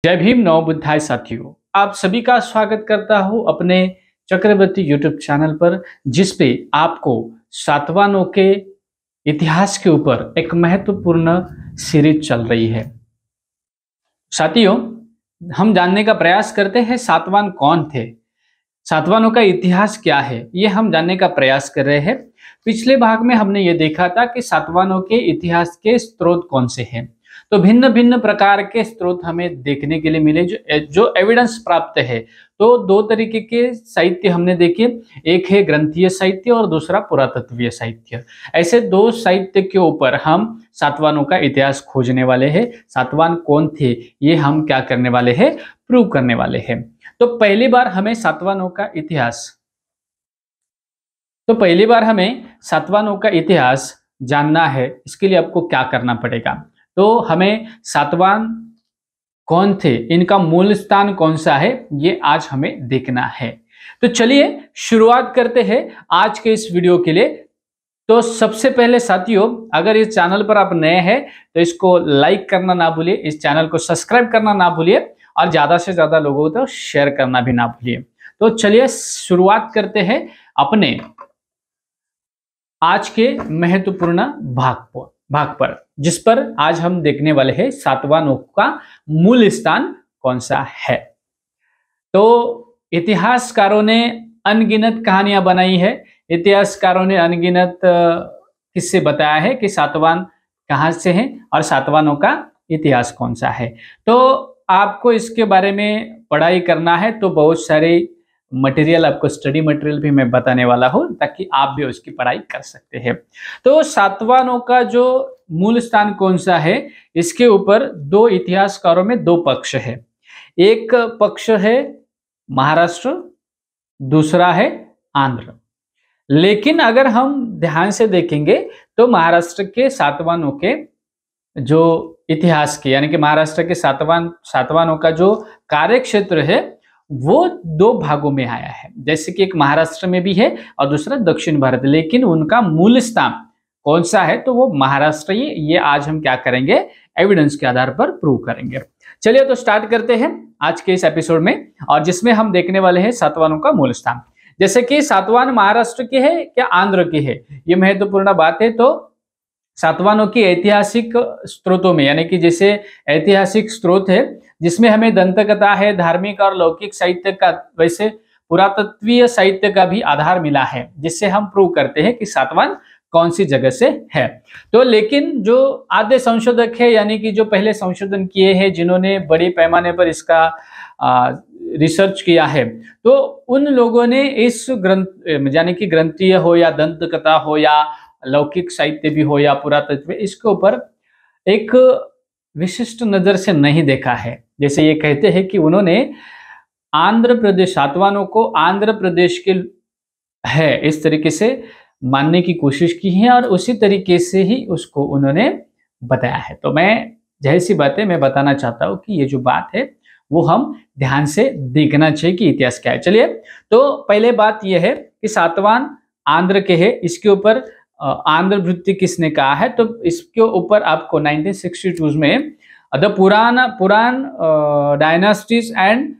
जय भीम नव बुद्धाय साथियों, आप सभी का स्वागत करता हूं अपने चक्रवर्ती यूट्यूब चैनल पर, जिस पे आपको सातवानों के इतिहास के ऊपर एक महत्वपूर्ण सीरीज चल रही है। साथियों, हम जानने का प्रयास करते हैं सातवान कौन थे, सातवानों का इतिहास क्या है, ये हम जानने का प्रयास कर रहे हैं। पिछले भाग में हमने ये देखा था कि सातवानों के इतिहास के स्रोत कौन से हैं। तो भिन्न भिन्न प्रकार के स्रोत हमें देखने के लिए मिले जो एविडेंस प्राप्त है। तो दो तरीके के साहित्य हमने देखे, एक है ग्रंथीय साहित्य और दूसरा पुरातत्वीय साहित्य। ऐसे दो साहित्य के ऊपर हम सातवानों का इतिहास खोजने वाले हैं। सातवान कौन थे ये हम क्या करने वाले हैं, प्रूव करने वाले हैं। तो पहली बार हमें सातवानों का इतिहास जानना है। इसके लिए आपको क्या करना पड़ेगा, तो हमें सातवान कौन थे, इनका मूल स्थान कौन सा है, ये आज हमें देखना है। तो चलिए शुरुआत करते हैं आज के इस वीडियो के लिए। तो सबसे पहले साथियों, अगर इस चैनल पर आप नए हैं तो इसको लाइक करना ना भूलिए, इस चैनल को सब्सक्राइब करना ना भूलिए और ज्यादा से ज्यादा लोगों को शेयर करना भी ना भूलिए। तो चलिए शुरुआत करते हैं अपने आज के महत्वपूर्ण भाग पर, जिस पर आज हम देखने वाले हैं सातवानों का मूल स्थान कौन सा है। तो इतिहासकारों ने अनगिनत कहानियां बनाई है, इतिहासकारों ने अनगिनत किस्से बताया है कि सातवान कहां से हैं और सातवानों का इतिहास कौन सा है। तो आपको इसके बारे में पढ़ाई करना है तो बहुत सारे मटेरियल, आपको स्टडी मटेरियल भी मैं बताने वाला हूं ताकि आप भी उसकी पढ़ाई कर सकते हैं। तो सातवानों का जो मूल स्थान कौन सा है, इसके ऊपर दो इतिहासकारों में दो पक्ष है। एक पक्ष है महाराष्ट्र, दूसरा है आंध्र। लेकिन अगर हम ध्यान से देखेंगे तो महाराष्ट्र के सातवानों के जो इतिहास के, यानी कि महाराष्ट्र के सातवानों का जो कार्य क्षेत्र है वो दो भागों में आया है। जैसे कि एक महाराष्ट्र में भी है और दूसरा दक्षिण भारत, लेकिन उनका मूल स्थान कौन सा है तो वो महाराष्ट्र ही। ये आज हम क्या करेंगे, एविडेंस के आधार पर प्रूव करेंगे। चलिए तो स्टार्ट करते हैं आज के इस एपिसोड में, और जिसमें हम देखने वाले हैं सातवानों का मूल स्थान। जैसे कि सातवान महाराष्ट्र के है क्या आंध्र के है, ये महत्वपूर्ण बात है। तो सातवानों की ऐतिहासिक स्रोतों में, यानी कि जैसे ऐतिहासिक स्रोत है जिसमें हमें दंतकथा है, धार्मिक और लौकिक साहित्य का, वैसे पुरातत्वीय साहित्य का भी आधार मिला है, जिससे हम प्रूव करते हैं कि सातवान कौन सी जगह से है। तो लेकिन जो आधे संशोधक है, यानी कि जो पहले संशोधन किए हैं, जिन्होंने बड़े पैमाने पर इसका रिसर्च किया है, तो उन लोगों ने इस ग्रंथ, यानी कि ग्रंथीय हो या दंतकथा हो या लौकिक साहित्य भी हो या पुरातत्व, इसके ऊपर एक विशिष्ट नजर से नहीं देखा है। जैसे ये कहते हैं कि उन्होंने आंध्र प्रदेश, सातवानों को आंध्र प्रदेश के है इस तरीके से मानने की कोशिश की है और उसी तरीके से ही उसको उन्होंने बताया है। तो मैं जाहिर सी बात है, मैं बताना चाहता हूं कि ये जो बात है वो हम ध्यान से देखना चाहिए कि इतिहास क्या है। चलिए, तो पहले बात यह है कि सातवान आंध्र के है। इसके ऊपर आंध्र वृत्ति किसने कहा है, तो इसके ऊपर आपको 1962 में the Puran dynasties and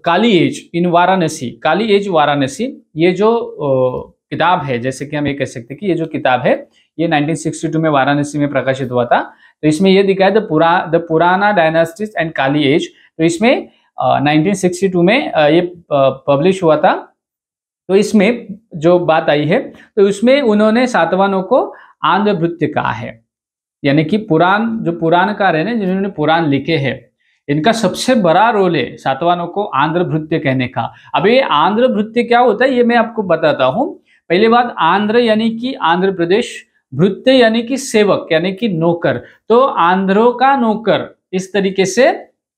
Kali age in Varanasi, Kali age Varanasi, ये जो किताब है, जैसे कि हम ये कह सकते हैं कि ये जो किताब है ये 1962 में वाराणसी में प्रकाशित हुआ था। तो इसमें ये दिखा है द पुराना डायनास्टीज एंड काली एज। तो इसमें 1962 में ये पब्लिश हुआ था। तो इसमें जो बात आई है, तो उसमें उन्होंने सातवानों को आंध्र भृत्य कहा है, यानी कि जो पुराणकार है ना, जिन्होंने पुराण लिखे हैं, इनका सबसे बड़ा रोल है सातवानों को आंध्र भृत्य कहने का। अब ये आंध्र भृत्य क्या होता है ये मैं आपको बताता हूं। पहली बात, आंध्र यानी कि आंध्र प्रदेश, भृत्य यानी कि सेवक, यानी कि नौकर। तो आंध्रों का नौकर, इस तरीके से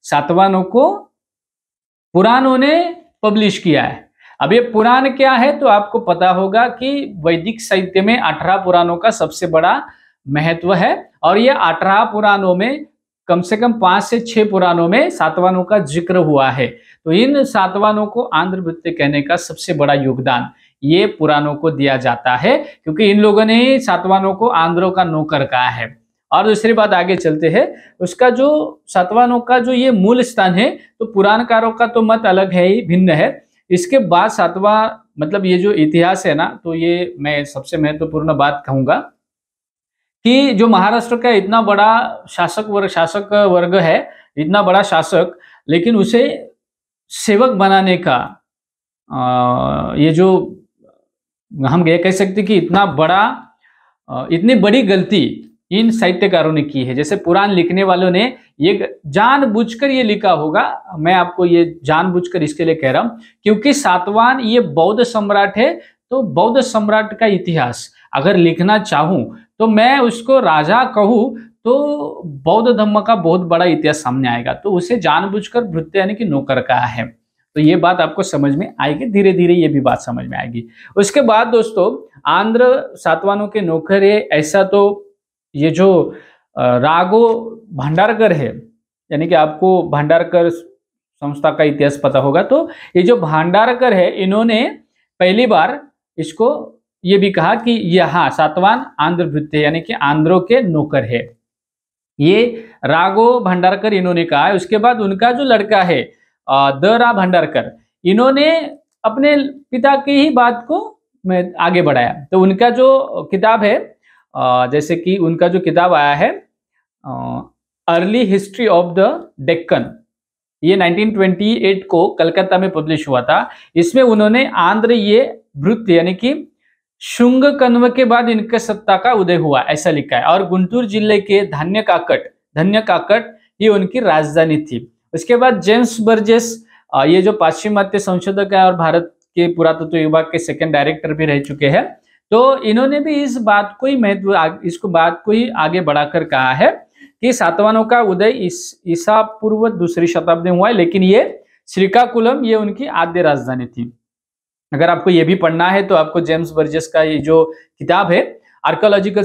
सातवानों को पुराणों ने पब्लिश किया है। अब ये पुराण क्या है, तो आपको पता होगा कि वैदिक साहित्य में 18 पुराणों का सबसे बड़ा महत्व है, और ये 18 पुराणों में कम से कम 5 से 6 पुराणों में सातवानों का जिक्र हुआ है। तो इन सातवानों को आंध्र भृत्य कहने का सबसे बड़ा योगदान ये पुराणों को दिया जाता है, क्योंकि इन लोगों ने सातवानों को आंध्रों का नौकर कहा है। और दूसरी बात आगे चलते हैं, उसका जो सातवाहनों का जो ये मूल स्थान है, तो पुराणकारों का तो मत अलग है ही, भिन्न है। इसके बाद सातवां मतलब ये जो इतिहास है ना, तो ये मैं सबसे महत्वपूर्ण बात कहूंगा कि जो महाराष्ट्र का इतना बड़ा शासक वर्ग है, इतना बड़ा शासक, लेकिन उसे सेवक बनाने का ये जो हम ये कह सकते कि इतना बड़ा इतनी बड़ी गलती इन साहित्यकारों ने की है। जैसे पुराण लिखने वालों ने ये जानबूझकर ये लिखा होगा, मैं आपको ये जानबूझकर इसके लिए कह रहा हूं क्योंकि सातवाहन ये बौद्ध सम्राट है, तो बौद्ध सम्राट का इतिहास अगर लिखना चाहूं तो मैं उसको राजा कहूं तो बौद्ध धर्म का बहुत बड़ा इतिहास सामने आएगा, तो उसे जानबूझकर भृत्य यानी कि नौकर कहा है। तो ये बात आपको समझ में आएगी, धीरे धीरे ये भी बात समझ में आएगी। उसके बाद दोस्तों आंध्र सातवाहनों के नौकर है, ऐसा तो ये जो राघो भंडारकर है, यानी कि आपको भंडारकर संस्था का इतिहास पता होगा, तो ये जो भंडारकर है इन्होंने पहली बार इसको ये भी कहा कि यहाँ सातवाहन आंध्र भृत्य यानी कि आंध्रों के नौकर है, ये राघो भंडारकर इन्होंने कहा है। उसके बाद उनका जो लड़का है द.रा. भंडारकर, इन्होंने अपने पिता की ही बात को आगे बढ़ाया। तो उनका जो किताब है जैसे कि उनका जो किताब आया है early history of the Deccan, ये 1928 को कलकत्ता में पब्लिश हुआ था। इसमें उन्होंने आंध्र ये भृत्य यानी कि शुंग कण्व के बाद इनके सत्ता का उदय हुआ ऐसा लिखा है, और गुंटूर जिले के धन्य काकट ये उनकी राजधानी थी। उसके बाद जेम्स बर्जेस, ये जो पाश्चिमात्य संशोधक है और भारत के पुरातत्व विभाग के सेकंड डायरेक्टर भी रह चुके हैं, तो इन्होंने भी इस बात को ही बात को ही आगे बढ़ाकर कहा है कि सातवाहनों का उदय ईसा पूर्व 2री शताब्दी में हुआ है, लेकिन ये श्रीकाकुलम ये उनकी आद्य राजधानी थी। अगर आपको ये भी पढ़ना है तो आपको जेम्स बर्जेस का ये जो किताब है archaeological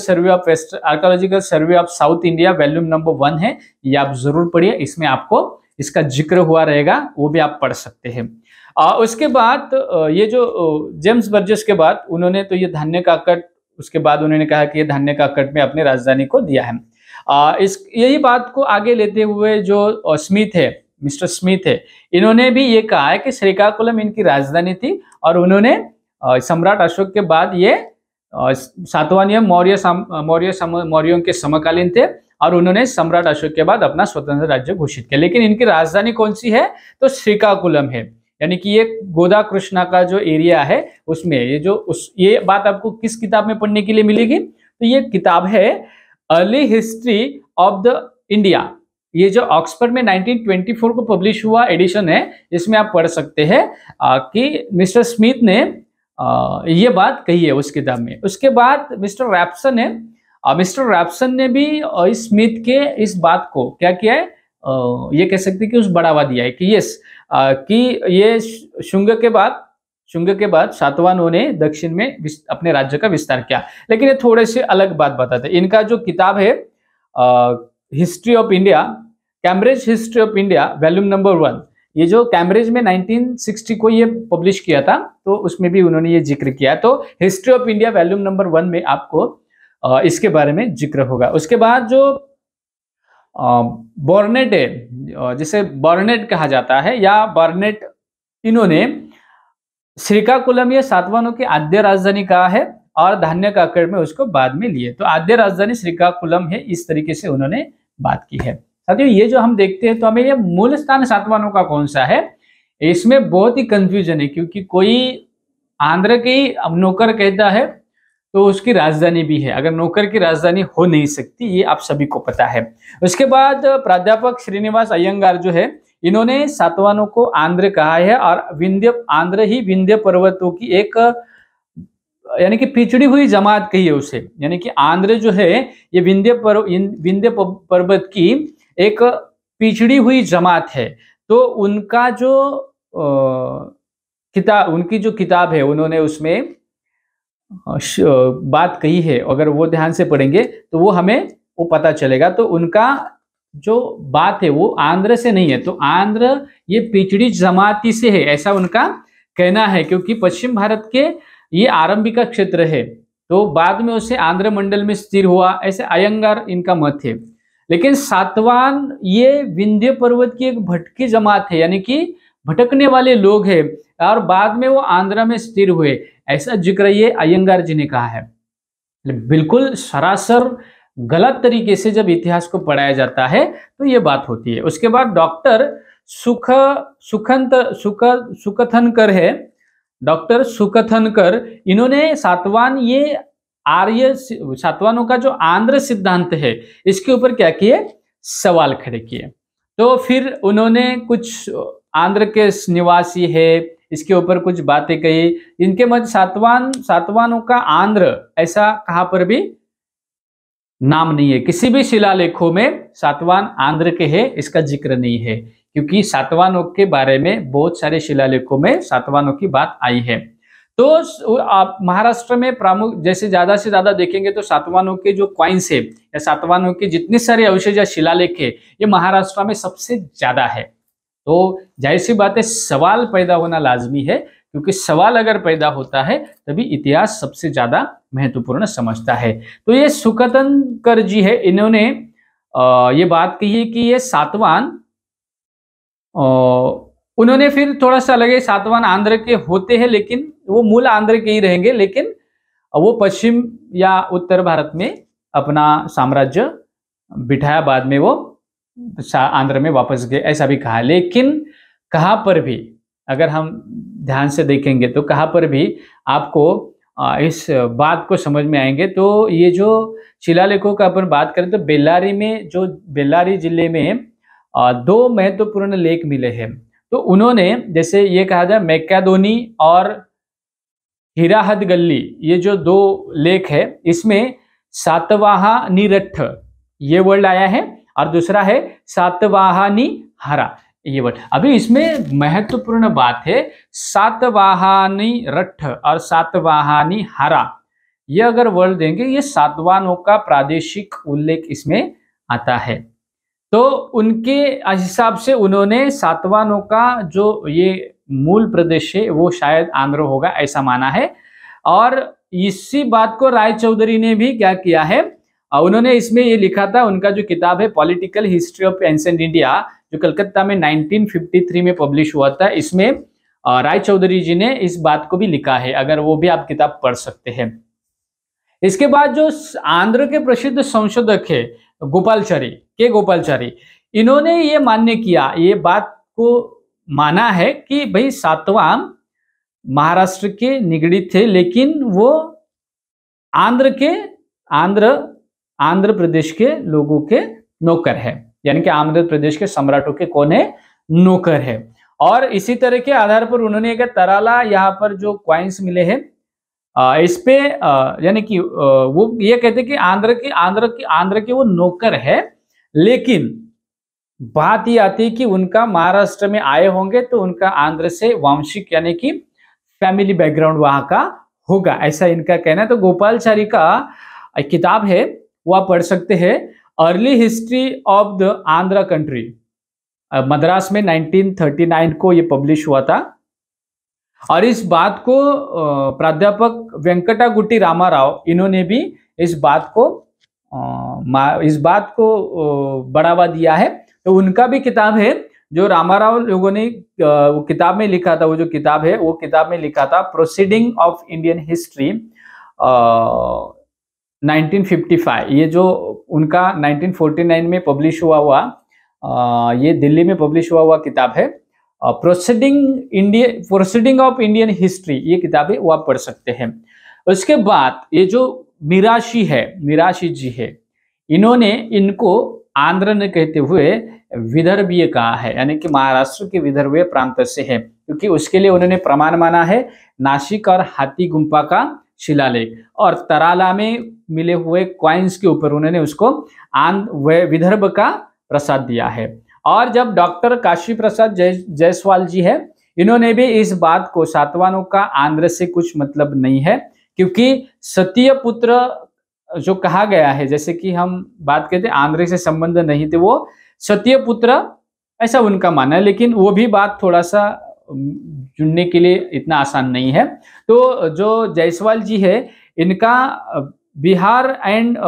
survey of south India volume number 1 है, ये आप जरूर पढ़िए, इसमें आपको इसका जिक्र हुआ रहेगा, वो भी आप पढ़ सकते हैं। उसके बाद ये जो जेम्स बर्जेस के बाद उन्होंने तो ये धन्य काकट, उसके बाद उन्होंने कहा कि ये धन्य काकट में अपनी राजधानी को दिया है। यही बात को आगे लेते हुए जो स्मिथ है, मिस्टर स्मिथ है, इन्होंने भी ये कहा है कि श्रीकाकुलम इनकी राजधानी थी, और उन्होंने सम्राट अशोक के बाद ये सातवाहन मौर्यों के समकालीन थे, और उन्होंने सम्राट अशोक के बाद अपना स्वतंत्र राज्य घोषित किया। लेकिन इनकी राजधानी कौन सी है, तो श्रीकाकुलम है, यानी कि ये गोदा कृष्णा का जो एरिया है उसमें ये बात आपको किस किताब में पढ़ने के लिए मिलेगी, तो ये किताब है early history of the India, ये जो ऑक्सफोर्ड में 1924 को पब्लिश हुआ एडिशन है, इसमें आप पढ़ सकते हैं कि मिस्टर स्मिथ ने ये बात कही है उस किताब में। उसके बाद मिस्टर रैप्सन है, मिस्टर रैप्सन ने भी स्मिथ के इस बात को क्या किया है, ये कह सकते हैं कि उस बढ़ावा दिया है कि यस कि ये शुंग के बाद सातवाहनों ने दक्षिण में अपने राज्य का विस्तार किया। लेकिन ये थोड़े से अलग बात बताते हैं। इनका जो किताब है history of India, Cambridge history of India volume number 1, ये जो कैम्ब्रिज में 1960 को ये पब्लिश किया था, तो उसमें भी उन्होंने ये जिक्र किया। तो history of India volume number 1 में आपको इसके बारे में जिक्र होगा। उसके बाद जो बॉर्नेट है, जिसे बॉर्नेट कहा जाता है या बॉर्नेट, इन्होंने श्रीकाकुलम ये सातवाहनों की आद्य राजधानी कहा है, और धान्य काकड़ में उसको बाद में लिए। तो आद्य राजधानी श्रीकाकुलम है, इस तरीके से उन्होंने बात की है। साथियों ये जो हम देखते हैं, तो हमें ये मूल स्थान सातवाहनों का कौन सा है, इसमें बहुत ही कंफ्यूजन है, क्योंकि कोई आंध्र की नौकर कहता है तो उसकी राजधानी भी है, अगर नौकर की राजधानी हो नहीं सकती, ये आप सभी को पता है। उसके बाद प्राध्यापक श्रीनिवास अयंगार जो है, इन्होंने सातवाहनों को आंध्र कहा है, और आंध्र ही विंध्य पर्वतों की एक यानी कि पिछड़ी हुई जमात कही है उसे, यानी कि आंध्र जो है ये विंध्य पर्वत की एक पिछड़ी हुई जमात है। तो उनका जो उनकी जो किताब है, उन्होंने उसमें बात कही है, अगर वो ध्यान से पढ़ेंगे तो वो हमें वो पता चलेगा। तो उनका जो बात है वो आंध्र से नहीं है, तो आंध्र ये पिछड़ी जमाती से है, ऐसा उनका कहना है, क्योंकि पश्चिम भारत के ये आरंभिका क्षेत्र है, तो बाद में उसे आंध्र मंडल में स्थिर हुआ, ऐसे अयंगार इनका मत है। लेकिन सातवान ये विंध्य पर्वत की एक भटकी जमात है, यानी कि भटकने वाले लोग हैं, और बाद में वो आंध्र में स्थिर हुए, ऐसा जिक्र ये अयंगार जी ने कहा है। बिल्कुल सरासर गलत तरीके से जब इतिहास को पढ़ाया जाता है तो ये बात होती है। उसके बाद डॉक्टर सुकथनकर है, डॉक्टर सुकथनकर, इन्होंने सातवानों का जो आंध्र सिद्धांत है इसके ऊपर क्या किए, सवाल खड़े किए। तो फिर उन्होंने कुछ आंध्र के निवासी है इसके ऊपर कुछ बातें कही। इनके मध्य सातवानों का आंध्र ऐसा कहां पर भी नाम नहीं है, किसी भी शिलालेखों में सातवान आंध्र के है इसका जिक्र नहीं है, क्योंकि सातवानों के बारे में बहुत सारे शिलालेखों में सातवानों की बात आई है। तो आप महाराष्ट्र में प्रमुख, जैसे ज्यादा से ज्यादा देखेंगे तो सातवानों के जो कॉइन्स है या सातवानों के जितने सारे अवशेष या शिलालेख है ये महाराष्ट्र में सबसे ज्यादा है। तो जाहिर सी बात है सवाल पैदा होना लाजमी है, क्योंकि सवाल अगर पैदा होता है तभी इतिहास सबसे ज्यादा महत्वपूर्ण समझता है। तो ये सुकथनकर जी है, इन्होंने ये बात कही है कि ये सातवान, उन्होंने फिर थोड़ा सा लगे सातवान आंध्र के होते हैं, लेकिन वो मूल आंध्र के ही रहेंगे, लेकिन वो पश्चिम या उत्तर भारत में अपना साम्राज्य बिठाया, बाद में वो आंध्र में वापस गए, ऐसा भी कहा। लेकिन कहाँ पर भी अगर हम ध्यान से देखेंगे तो कहाँ पर भी आपको इस बात को समझ में आएंगे। तो ये जो शिलालेखों का अपन बात करें तो बेल्लारी में, जो बेल्लारी जिले में दो महत्वपूर्ण लेख मिले हैं। तो उन्होंने जैसे ये कहा जाए मैक्कादोनी और हीराहद गल्ली, ये जो दो लेख है इसमें सातवाहनीरट्ठ ये वर्ड आया है, और दूसरा है सातवाहनी हरा ये वर्ड। अभी इसमें महत्वपूर्ण बात है, सातवाहनी रट्ठ और सातवाहनी हरा, ये अगर वर्ड देंगे ये सातवानों का प्रादेशिक उल्लेख इसमें आता है। तो उनके हिसाब से उन्होंने सातवानों का जो ये मूल प्रदेश है वो शायद आंध्र होगा ऐसा माना है। और इसी बात को राय चौधरी ने भी क्या किया है, उन्होंने इसमें ये लिखा था, उनका जो किताब है political history of ancient India, जो कलकत्ता में 1953 में पब्लिश हुआ था, इसमें राय चौधरी जी ने इस बात को भी लिखा है, अगर वो भी आप किताब पढ़ सकते हैं। इसके बाद जो आंध्र के प्रसिद्ध संशोधक है गोपालचारी, इन्होंने ये मान्य किया, ये बात को माना है कि भाई सातवान महाराष्ट्र के निगड़ित थे, लेकिन वो आंध्र प्रदेश के लोगों के नौकर है, यानी कि आंध्र प्रदेश के सम्राटों के कौन है, नौकर है। और इसी तरह के आधार पर उन्होंने एक तराला यहाँ पर जो क्वाइंस मिले हैं इस पे यानी कि वो ये कहते कि आंध्र के वो नौकर है, लेकिन बात ये आती है कि उनका महाराष्ट्र में आए होंगे तो उनका आंध्र से वांशिक यानी कि फैमिली बैकग्राउंड वहां का होगा, ऐसा इनका कहना है। तो गोपालचारी का एक किताब है वो आप पढ़ सकते हैं, early history of the Andhra country, Madras में 1939 को ये पब्लिश हुआ था। और इस बात को प्राध्यापक वेंकटागुट्टी रामाराव, इन्होंने भी इस बात को बढ़ावा दिया है। तो उनका भी किताब है जो रामाराव लोगों ने वो किताब में लिखा था, वो जो किताब है वो किताब में लिखा था प्रोसीडिंग ऑफ इंडियन हिस्ट्री 1955, ये जो उनका 1949 में पब्लिश हुआ ये दिल्ली में पब्लिश हुआ किताब है, प्रोसीडिंग ऑफ इंडियन हिस्ट्री, ये किताब है वो आप पढ़ सकते हैं। उसके बाद ये जो मिराशी जी है, इन्होंने इनको आंध्र ने कहते हुए विदर्भीय कहा है, यानी कि महाराष्ट्र के विदर्भीय प्रांत से है, क्योंकि उसके लिए उन्होंने प्रमाण माना है नासिक और हाथी गुम्पा का शिलालेख, और तराला में मिले हुए क्वाइंस के ऊपर उन्होंने उसको विदर्भ का प्रसाद दिया है। और जब डॉक्टर काशी प्रसाद जायसवाल जी है, इन्होंने भी इस बात को सातवानों का आंध्र से कुछ मतलब नहीं है, क्योंकि सतीय पुत्र जो कहा गया है, जैसे कि हम बात करते आंध्र से संबंध नहीं थे, वो सतीय पुत्र ऐसा उनका मानना है, लेकिन वो भी बात थोड़ा सा जुड़ने के लिए इतना आसान नहीं है। तो जो जायसवाल जी है, इनका Bihar and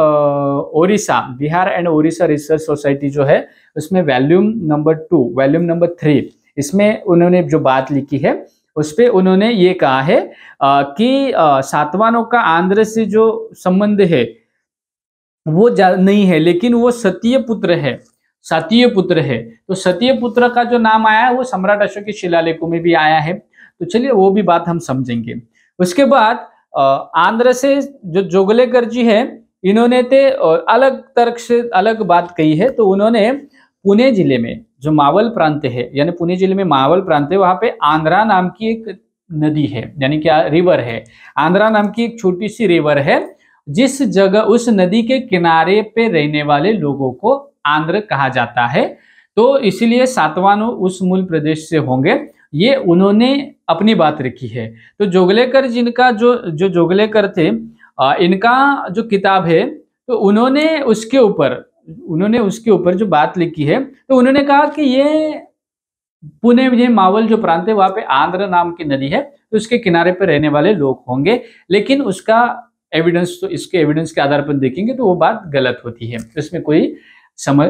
Odisha research society जो है उसमें वॉल्यूम नंबर 2, वॉल्यूम नंबर 3, इसमें उन्होंने जो बात लिखी है उस पे उन्होंने ये कहा है कि सातवाहनों का आंध्र से जो संबंध है वो नहीं है, लेकिन वो सतीय पुत्र है, सतीय पुत्र है। तो सतीय पुत्र का जो नाम आया है वो सम्राट अशोक के शिलालेखों में भी आया है। तो चलिए वो भी बात हम समझेंगे। उसके बाद आंध्र से जो जोगलेकर जी है इन्होंने अलग तर्क से अलग बात कही है। तो उन्होंने पुणे जिले में जो मावल प्रांत है, यानी पुणे जिले में मावल प्रांत है, वहां पे आंध्रा नाम की एक नदी है, यानी क्या रिवर है, आंध्रा नाम की एक छोटी सी रिवर है, जिस जगह उस नदी के किनारे पे रहने वाले लोगों को आंध्र कहा जाता है। तो इसलिए सातवाहन उस मूल प्रदेश से होंगे, ये उन्होंने अपनी बात रखी है। तो जोगलेकर जिनका जो जोगलेकर थे, इनका जो किताब है, तो उन्होंने उसके ऊपर जो बात लिखी है, तो उन्होंने कहा कि ये पुणे में मावल जो प्रांत है वहां पे आंध्र नाम की नदी है, तो उसके किनारे पर रहने वाले लोग होंगे। लेकिन उसका एविडेंस, तो इसके एविडेंस के आधार पर देखेंगे तो वो बात गलत होती है, उसमें कोई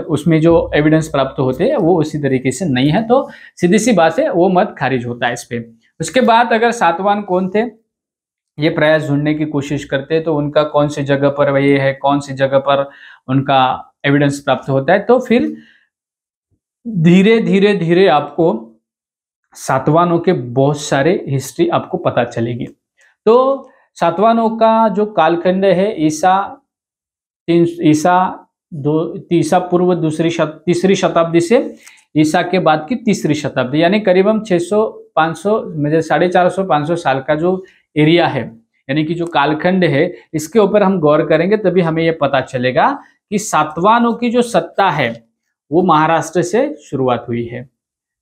उसमें जो एविडेंस प्राप्त होते हैं वो उसी तरीके से नहीं है। तो सीधी सी बात है, वो मत खारिज होता है इस पे। उसके बाद अगर सातवाहन कौन थे ये प्रयास ढूंढने की कोशिश करते, तो उनका कौन सी जगह पर ये है, कौन सी जगह पर उनका एविडेंस प्राप्त होता है, तो फिर धीरे धीरे धीरे आपको सातवाहनों के बहुत सारे हिस्ट्री आपको पता चलेगी। तो सातवाहनों का जो कालखंड है ईसा पूर्व तीसरी शताब्दी से ईसा के बाद की तीसरी शताब्दी, यानी करीबन 450 साल का जो एरिया है, यानी कि जो कालखंड है, इसके ऊपर हम गौर करेंगे तभी हमें यह पता चलेगा कि सातवाहनों की जो सत्ता है वो महाराष्ट्र से शुरुआत हुई है।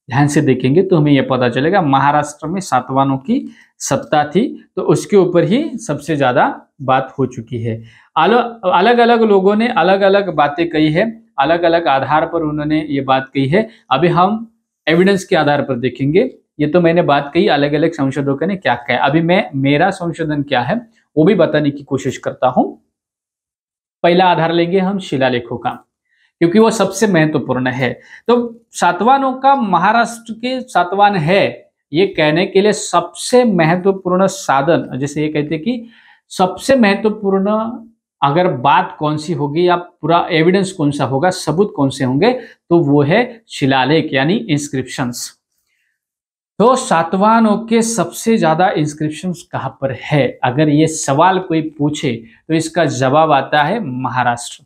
ध्यान से देखेंगे तो हमें यह पता चलेगा महाराष्ट्र में सातवाहनों की सत्ता थी, तो उसके ऊपर ही सबसे ज्यादा बात हो चुकी है। अलग अलग लोगों ने अलग अलग बातें कही है, अलग अलग आधार पर उन्होंने ये बात कही है। अभी हम एविडेंस के आधार पर देखेंगे। ये तो मैंने बात कही, अलग अलग संशोधकों ने क्या कहा, अभी मेरा संशोधन क्या है वो भी बताने की कोशिश करता हूं। पहला आधार लेंगे हम शिलालेखों का, क्योंकि वो सबसे महत्वपूर्ण है। तो सातवाहनों का महाराष्ट्र के सातवाहन है ये कहने के लिए सबसे महत्वपूर्ण साधन, जैसे ये कहते कि सबसे महत्वपूर्ण अगर बात कौन सी होगी या पूरा एविडेंस कौन सा होगा, सबूत कौन से होंगे, तो वो है शिलालेख यानी इंस्क्रिप्शंस। तो सातवाहनों के सबसे ज्यादा इंस्क्रिप्शंस कहां पर है, अगर ये सवाल कोई पूछे तो इसका जवाब आता है महाराष्ट्र।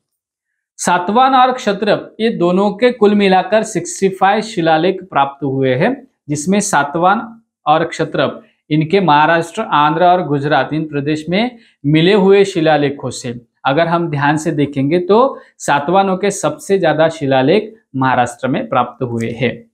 सातवाहन और क्षत्रप ये दोनों के कुल मिलाकर 65 शिलालेख प्राप्त हुए हैं, जिसमें सातवाहन और क्षत्रप इनके महाराष्ट्र, आंध्र और गुजरात इन प्रदेश में मिले हुए शिलालेखों से अगर हम ध्यान से देखेंगे तो सातवाहनों के सबसे ज्यादा शिलालेख महाराष्ट्र में प्राप्त हुए हैं।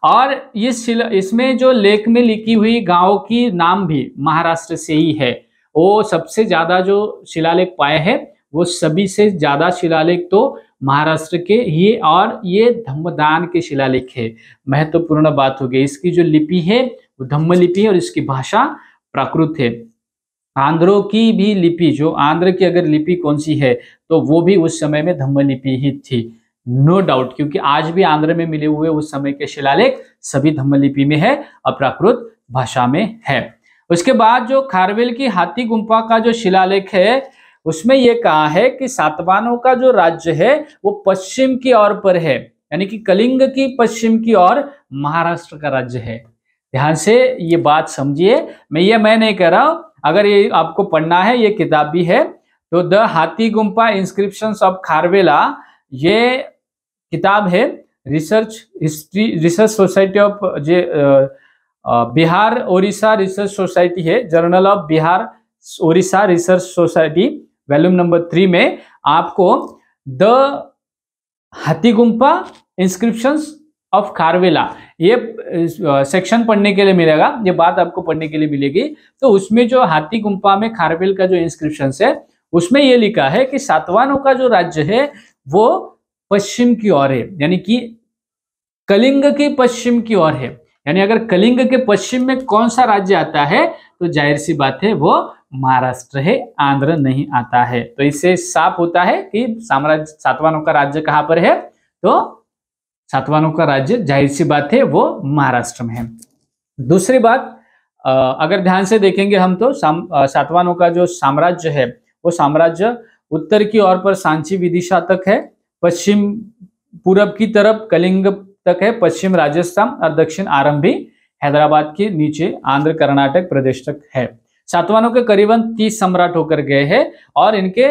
और इसमें जो लेख में लिखी हुई गांवों की नाम भी महाराष्ट्र से ही है। वो सबसे ज्यादा जो शिलालेख पाए हैं वो सभी से ज्यादा शिलालेख तो महाराष्ट्र के ही, और ये धम्मदान के शिलालेख है। महत्वपूर्ण बात हो गई, इसकी जो लिपि है वो धम्म लिपि है और इसकी भाषा प्राकृत है। आंध्रों की भी लिपि, जो आंध्र की अगर लिपि कौन सी है तो वो भी उस समय में धम्म लिपि ही थी, नो डाउट, क्योंकि आज भी आंध्र में मिले हुए उस समय के शिलालेख सभी धम्म लिपि में है और प्राकृत भाषा में है। उसके बाद जो खारवेल की हाथी गुम्फा का जो शिलालेख है उसमें यह कहा है कि सातवाहनों का जो राज्य है वो पश्चिम की ओर पर है, यानी कि कलिंग की पश्चिम की ओर महाराष्ट्र का राज्य है। ध्यान से ये बात समझिए, मैं नहीं कह रहा हूं, अगर ये आपको पढ़ना है, ये किताब भी है, तो द हाथी गुम्फा इंस्क्रिप्शंस ऑफ खारवेला, ये किताब है research society of Bihar Odisha research society है, journal of Bihar Odisha research society volume number 3 में आपको द हाथी गुम्फा इंस्क्रिप्शंस ऑफ खारवेला ये सेक्शन पढ़ने के लिए मिलेगा, ये बात आपको पढ़ने के लिए मिलेगी। तो उसमें जो हाथी गुम्फा में खारवेल का जो इंस्क्रिप्शंस है उसमें ये लिखा है कि सातवाहनों का जो राज्य है वो पश्चिम की ओर है, यानी कि कलिंग के पश्चिम की ओर है। यानी अगर कलिंग के पश्चिम में कौन सा राज्य आता है तो जाहिर सी बात है वो महाराष्ट्र है, आंध्र नहीं आता है। तो इससे साफ होता है कि साम्राज्य सातवाहनों का राज्य कहाँ पर है, तो सातवाहनों का राज्य जाहिर सी बात है वो महाराष्ट्र में है। दूसरी बात, अगर ध्यान से देखेंगे हम तो सातवाहनों का जो साम्राज्य है वो साम्राज्य उत्तर की ओर पर सांची विदिशा तक है, पश्चिम पूरब की तरफ कलिंग तक है, पश्चिम राजस्थान और दक्षिण आरंभी हैदराबाद के नीचे आंध्र कर्नाटक प्रदेश तक है। सातवाहनों के करीबन 30 सम्राट होकर गए हैं और इनके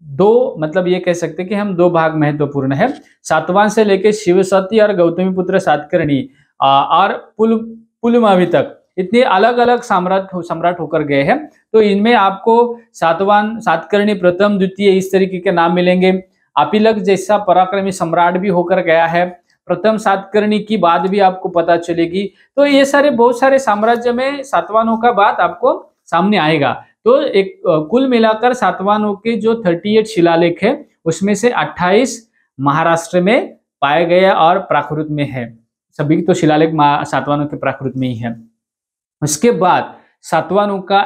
दो, मतलब ये कह सकते हैं कि हम दो भाग महत्वपूर्ण है। सातवाहन से लेकर शिवसती और गौतमीपुत्र सातकर्णी और पुलमावी तक इतने अलग अलग सम्राट होकर गए हैं। तो इनमें आपको सातवाहन, सातकर्णी प्रथम, द्वितीय इस तरीके के नाम मिलेंगे। अपिलक जैसा पराक्रमी सम्राट भी होकर गया है, प्रथम सातकर्णी की बात भी आपको पता चलेगी। तो ये सारे बहुत सारे साम्राज्य में सातवाहनों का बात आपको सामने आएगा। तो एक कुल मिलाकर सातवाहनों के जो 38 शिलालेख है उसमें से 28 महाराष्ट्र में पाए गए और प्राकृत में है। सभी तो शिलालेख सातवाहनों के प्राकृत में ही है। उसके बाद सातवाहनों का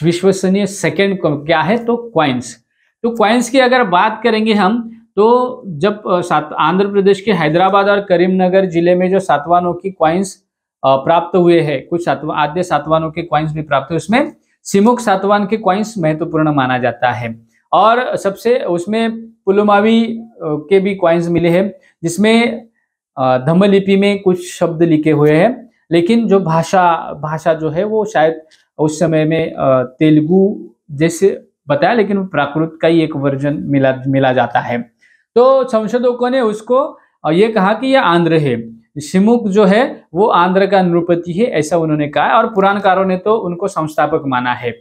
विश्वसनीय सेकंड क्या है, तो क्वाइंस। तो क्वाइंस की अगर बात करेंगे हम, तो जब आंध्र प्रदेश के हैदराबाद और करीमनगर जिले में जो सातवाहनों की क्वाइंस प्राप्त हुए हैं, कुछ आद्य सातवाहनों के क्वाइंस भी प्राप्त हुए, उसमें सिमुक सातवाहन के क्वाइंस महत्वपूर्ण माना जाता है। और सबसे उसमें पुलमावी के भी क्वाइंस मिले हैं, जिसमें धम्मलिपि में कुछ शब्द लिखे हुए हैं, लेकिन जो भाषा जो है वो शायद उस समय में तेलुगु जैसे बताया, लेकिन प्राकृत का ही एक वर्जन मिला जाता है। तो संशोधकों ने उसको ये कहा कि यह आंध्र है, शिमुक जो है वो आंध्र का नृपति है, ऐसा उन्होंने कहा। और पुराणकारों ने तो उनको संस्थापक माना है।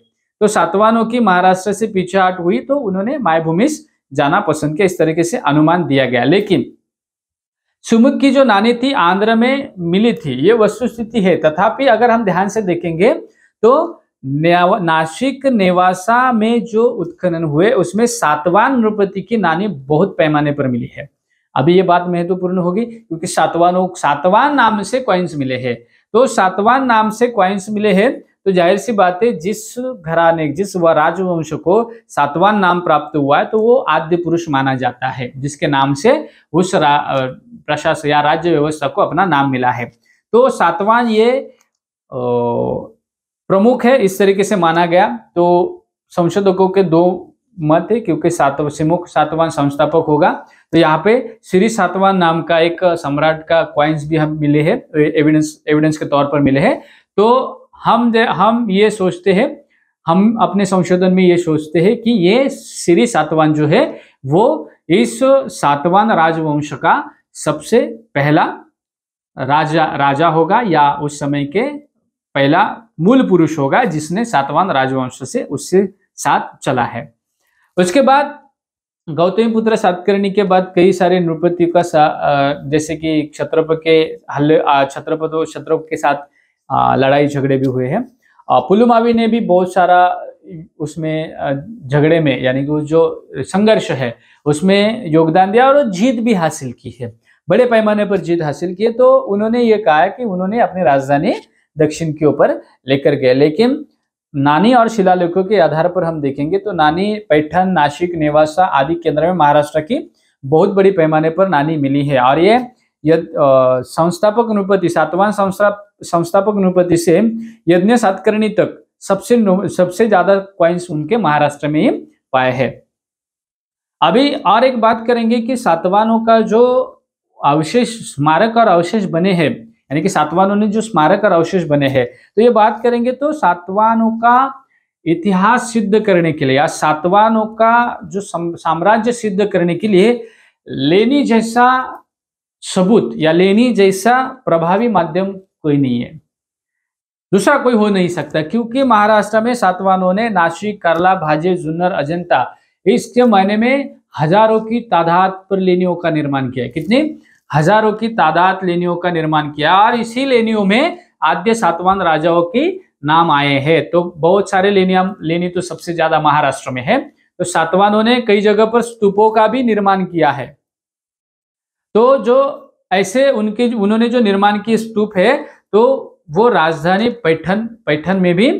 तो सातवाहनों की महाराष्ट्र से पीछेहट हुई तो उन्होंने मायभूमिस जाना पसंद किया, इस तरीके से अनुमान दिया गया। लेकिन शिमुक की जो नानी थी आंध्र में मिली थी, ये वस्तुस्थिति है। तथापि अगर हम ध्यान से देखेंगे तो नासिक नेवासा में जो उत्खनन हुए उसमें सातवाहन नृपति की नानी बहुत पैमाने पर मिली है। अभी ये बात महत्वपूर्ण होगी क्योंकि सातवाहन नाम से क्वाइंस मिले हैं। तो सातवाहन नाम से क्वाइंस मिले हैं तो जाहिर सी बात है जिस घराने, जिस राजवंश को सातवाहन नाम प्राप्त हुआ है तो वो आद्य पुरुष माना जाता है, जिसके नाम से उस प्रशासन या राज्य व्यवस्था को अपना नाम मिला है। तो सातवाहन ये प्रमुख है, इस तरीके से माना गया। तो संशोधकों के दो मत है, क्योंकि सिमुक सातवाहन संस्थापक होगा। तो यहाँ पे श्री सातवाहन नाम का एक सम्राट का क्वाइंस भी हम मिले हैं, एविडेंस के तौर पर मिले हैं। तो हम ये सोचते हैं, हम अपने संशोधन में ये सोचते हैं कि ये श्री सातवाहन जो है वो इस सातवाहन राजवंश का सबसे पहला राजा होगा, या उस समय के पहला मूल पुरुष होगा जिसने सातवाहन राजवंश से उससे साथ चला है। उसके बाद गौतमीपुत्र सातकर्णी के बाद कई सारे नृपति का जैसे कि क्षत्रप के साथ लड़ाई झगड़े भी हुए हैं। पुलमावी ने भी बहुत सारा उसमें झगड़े में, यानी कि जो संघर्ष है उसमें योगदान दिया और जीत भी हासिल की है, बड़े पैमाने पर जीत हासिल की है। तो उन्होंने ये कहा कि उन्होंने अपनी राजधानी दक्षिण के ऊपर लेकर गए। लेकिन नानी और शिलालेखों के आधार पर हम देखेंगे तो नानी पैठन, नासिक, नेवासा आदि केंद्र में महाराष्ट्र की बहुत बड़ी पैमाने पर नानी मिली है। और ये संस्थापक नृपति, सातवाहन संस्थापक नृपति से यज्ञ सातकर्णी तक सबसे ज्यादा क्वाइंस उनके महाराष्ट्र में ही पाए हैं। अभी और एक बात करेंगे कि सातवाहनों का जो अवशेष, स्मारक और अवशेष बने हैं, यानी कि सातवाहनों ने जो स्मारक और अवशेष बने हैं, तो ये बात करेंगे तो सातवाहनों का इतिहास सिद्ध करने के लिए या सातवाहनों का जो साम्राज्य सिद्ध करने के लिए लेनी जैसा सबूत या लेनी जैसा प्रभावी माध्यम कोई नहीं है, दूसरा कोई हो नहीं सकता। क्योंकि महाराष्ट्र में सातवाहनों ने नासिक, कार्ला, भाजे, जुन्नर, अजंता इसके मायने में हजारों की तादाद पर लेनियों का निर्माण किया। कितनी? हजारों की तादाद लेनियों का निर्माण किया। और इसी लेनियों में आद्य सातवाहन राजाओं की नाम आए हैं। तो बहुत सारे लेनी तो सबसे ज्यादा महाराष्ट्र में है। तो सातवाहनों ने कई जगह पर स्तूपों का भी निर्माण किया है। तो जो ऐसे उन्होंने जो निर्माण की स्तूप है तो वो राजधानी पैठन में भी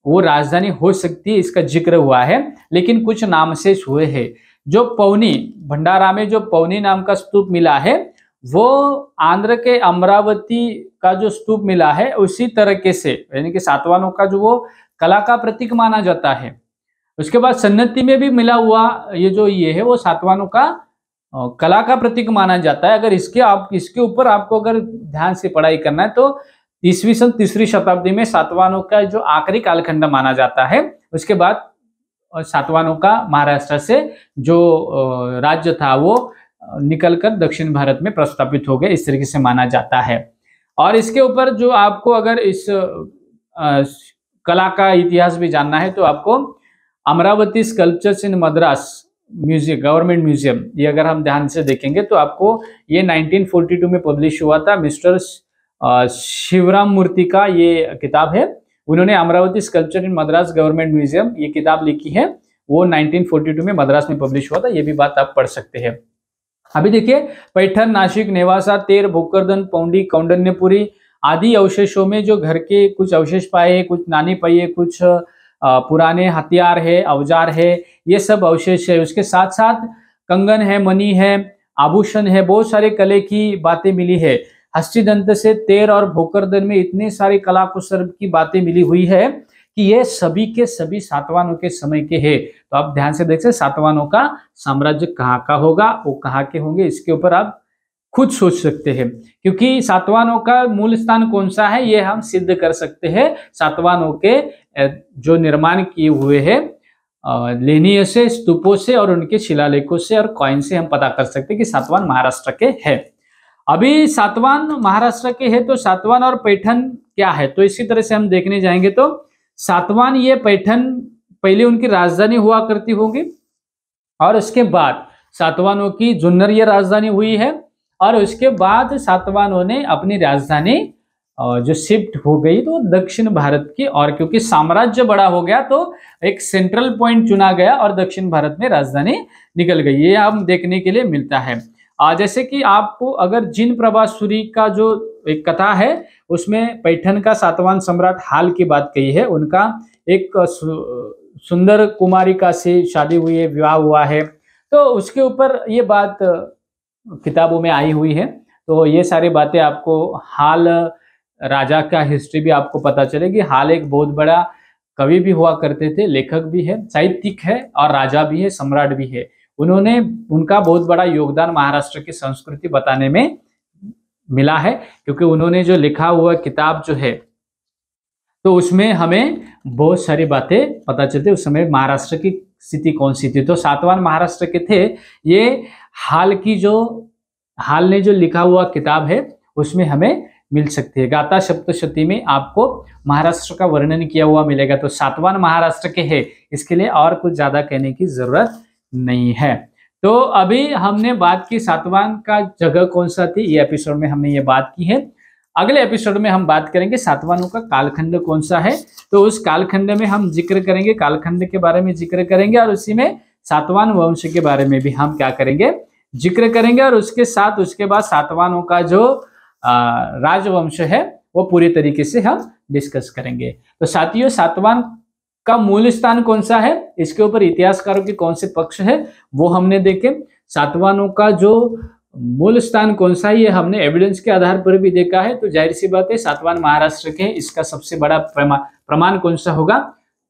वो राजधानी हो सकती है इसका जिक्र हुआ है, लेकिन कुछ नामशेष हुए हैं। जो पौनी, भंडारा में जो पौनी नाम का स्तूप मिला है वो आंध्र के अमरावती का जो स्तूप मिला है उसी तरीके से, यानी कि सातवाहनों का जो वो कला का प्रतीक माना जाता है। उसके बाद सन्नति में भी मिला हुआ ये है वो सातवाहनों का कला का प्रतीक माना जाता है। अगर इसके ऊपर आपको अगर ध्यान से पढ़ाई करना है तो ईस्वी सन 3री शताब्दी में सातवाहनों का जो आखिरी कालखंड माना जाता है। उसके बाद सातवाहनों का महाराष्ट्र से जो राज्य था वो निकलकर दक्षिण भारत में प्रस्थापित हो गए, इस तरीके से माना जाता है। और इसके ऊपर जो आपको अगर इस कला का इतिहास भी जानना है तो आपको अमरावती स्कल्पचर्स इन मद्रास म्यूजियम, गवर्नमेंट म्यूजियम, ये अगर हम ध्यान से देखेंगे तो आपको ये 1942 में पब्लिश हुआ था। मिस्टर शिवराम मूर्ति का ये किताब है। उन्होंने अमरावती स्कल्पचर इन मद्रास गवर्नमेंट म्यूजियम ये किताब लिखी है, वो 1942 में मद्रास में पब्लिश हुआ था। ये भी बात आप पढ़ सकते हैं। अभी देखिए पैठन, नासिक, नेवासा, तेर, भोकरदन, पौंडी, कौंडन्यपुरी आदि अवशेषों में जो घर के कुछ अवशेष पाए, कुछ नानी पहिए, कुछ पुराने हथियार है, औजार है, ये सब अवशेष है। उसके साथ साथ कंगन है, मणि है, आभूषण है, बहुत सारे कले की बातें मिली है। हस्तिदंत से तेर और भोकरदन में इतने सारे कला कुशल की बातें मिली हुई है कि ये सभी के सभी सातवाहनों के समय के हैं। तो आप ध्यान से देख सकते सातवाहनों का साम्राज्य कहाँ का होगा, वो कहाँ के होंगे, इसके ऊपर आप खुद सोच सकते हैं। क्योंकि सातवाहनों का मूल स्थान कौन सा है ये हम सिद्ध कर सकते हैं सातवाहनों के जो निर्माण किए हुए हैं लेनियों से, स्तूपों से और उनके शिलालेखों से और कॉइन से हम पता कर सकते हैं कि सातवाहन महाराष्ट्र के हैं। अभी सातवाहन महाराष्ट्र के हैं तो सातवाहन और पैठन क्या है, तो इसी तरह से हम देखने जाएंगे तो सातवाहन ये पैठन पहले उनकी राजधानी हुआ करती होगी और उसके बाद सातवाहनों की जुन्नर ये राजधानी हुई है और उसके बाद सातवाहनों ने अपनी राजधानी जो शिफ्ट हो गई तो दक्षिण भारत की, और क्योंकि साम्राज्य बड़ा हो गया तो एक सेंट्रल पॉइंट चुना गया और दक्षिण भारत में राजधानी निकल गई। ये हम देखने के लिए मिलता है। जैसे कि आपको अगर जिन प्रभासूरी का जो एक कथा है उसमें पैठन का सातवाहन सम्राट हाल की बात कही है। उनका एक सुंदर कुमारिका से शादी हुई है, विवाह हुआ है, तो उसके ऊपर ये बात किताबों में आई हुई है। तो ये सारी बातें आपको हाल राजा का हिस्ट्री भी आपको पता चलेगी। हाल एक बहुत बड़ा कवि भी हुआ करते थे, लेखक भी है, साहित्यिक है और राजा भी है, सम्राट भी है। उनका बहुत बड़ा योगदान महाराष्ट्र की संस्कृति बताने में मिला है, क्योंकि उन्होंने जो लिखा हुआ किताब जो है तो उसमें हमें बहुत सारी बातें पता चलती है। उस समय महाराष्ट्र की स्थिति कौन सी थी, तो सातवाहन महाराष्ट्र के थे। ये हाल ने जो लिखा हुआ किताब है उसमें हमें मिल सकती है। गाथा सप्तशती में आपको महाराष्ट्र का वर्णन किया हुआ मिलेगा। तो सातवाहन महाराष्ट्र के हैं, इसके लिए और कुछ ज्यादा कहने की जरूरत नहीं है। तो अभी हमने बात की सातवाहन का जगह कौन सा थी, ये एपिसोड में हमने ये बात की है। अगले एपिसोड में हम बात करेंगे सातवाहनों का कालखंड कौन सा है, तो उस कालखंड में हम जिक्र करेंगे, कालखंड के बारे में जिक्र करेंगे और उसी में सातवाहन वंश के बारे में भी हम क्या करेंगे, जिक्र करेंगे। और उसके बाद सातवाहनों का जो राजवंश है वो पूरी तरीके से हम डिस्कस करेंगे। तो साथियों, सातवाहन का मूल स्थान कौन सा है, इसके ऊपर इतिहासकारों के कौन से पक्ष है वो हमने देखे। सातवाहनों का जो मूल स्थान कौन सा है ये हमने एविडेंस के आधार पर भी देखा है। तो जाहिर सी बात है सातवाहन महाराष्ट्र के, इसका सबसे बड़ा प्रमाण कौन सा होगा,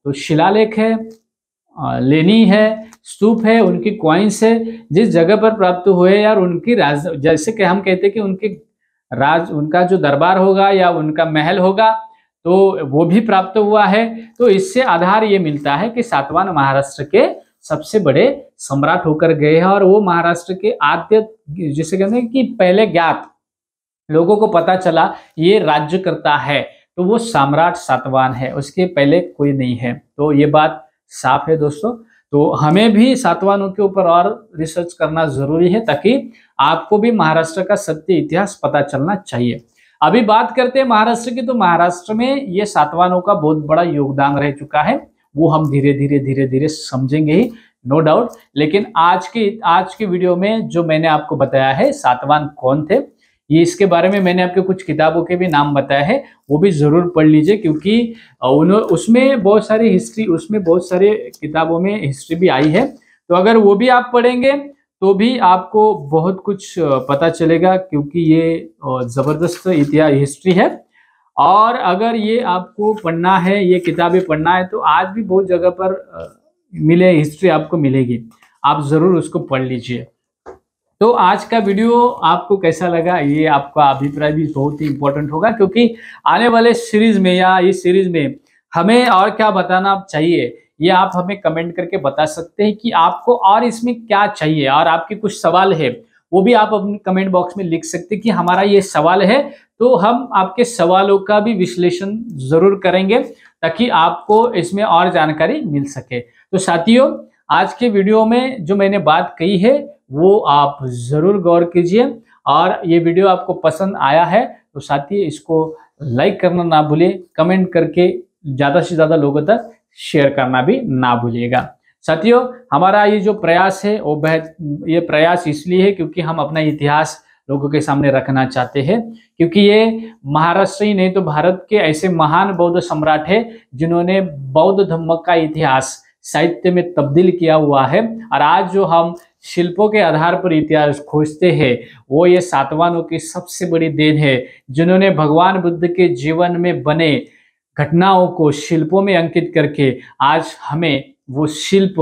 तो शिलालेख है, लेनी है, स्तूप है, उनकी कॉइन्स है, जिस जगह पर प्राप्त हुए यार उनकी जैसे कि हम कहते हैं कि उनका जो दरबार होगा या उनका महल होगा तो वो भी प्राप्त हुआ है। तो इससे आधार ये मिलता है कि सातवाहन महाराष्ट्र के सबसे बड़े सम्राट होकर गए हैं और वो महाराष्ट्र के आद्य, जिसे कहते हैं कि पहले ज्ञात लोगों को पता चला ये राज्य करता है तो वो सम्राट सातवाहन है, उसके पहले कोई नहीं है। तो ये बात साफ है दोस्तों। तो हमें भी सातवाहनों के ऊपर और रिसर्च करना जरूरी है ताकि आपको भी महाराष्ट्र का सत्य इतिहास पता चलना चाहिए। अभी बात करते हैं महाराष्ट्र की, तो महाराष्ट्र में ये सातवाहनों का बहुत बड़ा योगदान रह चुका है, वो हम धीरे धीरे समझेंगे ही, नो डाउट। लेकिन आज की वीडियो में जो मैंने आपको बताया है सातवाहन कौन थे, ये इसके बारे में मैंने आपके कुछ किताबों के भी नाम बताए हैं, वो भी जरूर पढ़ लीजिए, क्योंकि उसमें बहुत सारी हिस्ट्री, उसमें बहुत सारे किताबों में हिस्ट्री भी आई है। तो अगर वो भी आप पढ़ेंगे तो भी आपको बहुत कुछ पता चलेगा, क्योंकि ये जबरदस्त इतिहास हिस्ट्री है। और अगर ये आपको पढ़ना है, ये किताबें पढ़ना है, तो आज भी बहुत जगह पर मिले हिस्ट्री आपको मिलेगी, आप जरूर उसको पढ़ लीजिए। तो आज का वीडियो आपको कैसा लगा, ये आपका अभिप्राय भी बहुत ही इंपॉर्टेंट होगा, क्योंकि आने वाले सीरीज में या इस सीरीज में हमें और क्या बताना चाहिए, ये आप हमें कमेंट करके बता सकते हैं कि आपको और इसमें क्या चाहिए। और आपके कुछ सवाल है वो भी आप अपने कमेंट बॉक्स में लिख सकते हैं कि हमारा ये सवाल है, तो हम आपके सवालों का भी विश्लेषण जरूर करेंगे, ताकि आपको इसमें और जानकारी मिल सके। तो साथियों, आज के वीडियो में जो मैंने बात कही है वो आप जरूर गौर कीजिए, और ये वीडियो आपको पसंद आया है तो साथी इसको लाइक करना ना भूलिए, कमेंट करके ज्यादा से ज्यादा लोगों तक शेयर करना भी ना भूलिएगा। साथियों, हमारा ये जो प्रयास है वो ये प्रयास इसलिए है क्योंकि हम अपना इतिहास लोगों के सामने रखना चाहते हैं, क्योंकि ये महाराष्ट्र ही नहीं तो भारत के ऐसे महान बौद्ध सम्राट है जिन्होंने बौद्ध धर्म का इतिहास साहित्य में तब्दील किया हुआ है। और आज जो हम शिल्पों के आधार पर इतिहास खोजते हैं वो ये सातवाहनों की सबसे बड़ी देन है, जिन्होंने भगवान बुद्ध के जीवन में बने घटनाओं को शिल्पों में अंकित करके आज हमें वो शिल्प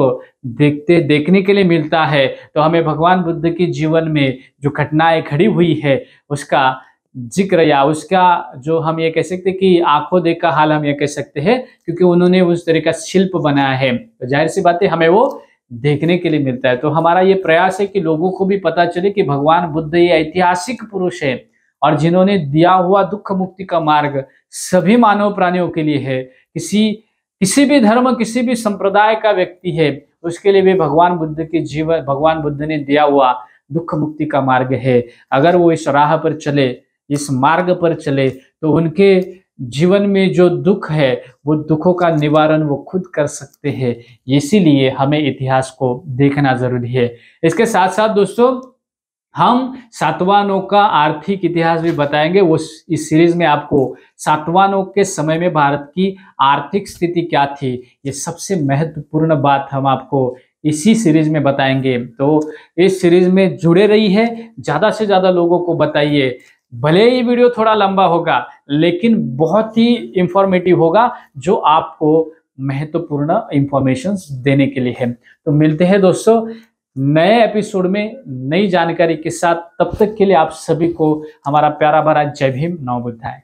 देखने के लिए मिलता है। तो हमें भगवान बुद्ध के जीवन में जो घटनाएं घड़ी हुई है उसका जिक्र, या उसका जो हम ये कह सकते हैं कि आंखों देखा हाल हम ये कह सकते हैं, क्योंकि उन्होंने उस तरह का शिल्प बनाया है, तो जाहिर सी बात है हमें वो देखने के लिए मिलता है। तो हमारा ये प्रयास है कि लोगों को भी पता चले कि भगवान बुद्ध ये ऐतिहासिक पुरुष है, और जिन्होंने दिया हुआ दुख मुक्ति का मार्ग सभी मानव प्राणियों के लिए है। किसी भी धर्म, किसी भी संप्रदाय का व्यक्ति है, उसके लिए भी भगवान बुद्ध ने दिया हुआ दुख मुक्ति का मार्ग है। अगर वो इस राह पर चले, इस मार्ग पर चले, तो उनके जीवन में जो दुख है वो दुखों का निवारण वो खुद कर सकते हैं। इसीलिए हमें इतिहास को देखना जरूरी है। इसके साथ साथ दोस्तों, हम सातवाहनों का आर्थिक इतिहास भी बताएंगे। वो इस सीरीज में आपको सातवाहनों के समय में भारत की आर्थिक स्थिति क्या थी, ये सबसे महत्वपूर्ण बात हम आपको इसी सीरीज में बताएंगे। तो इस सीरीज में जुड़े रही है, ज्यादा से ज्यादा लोगों को बताइए। भले ही वीडियो थोड़ा लंबा होगा लेकिन बहुत ही इंफॉर्मेटिव होगा, जो आपको महत्वपूर्ण इंफॉर्मेशन देने के लिए है। तो मिलते हैं दोस्तों नए एपिसोड में नई जानकारी के साथ। तब तक के लिए आप सभी को हमारा प्यारा भरा जय भीम, नमो बुद्धाय।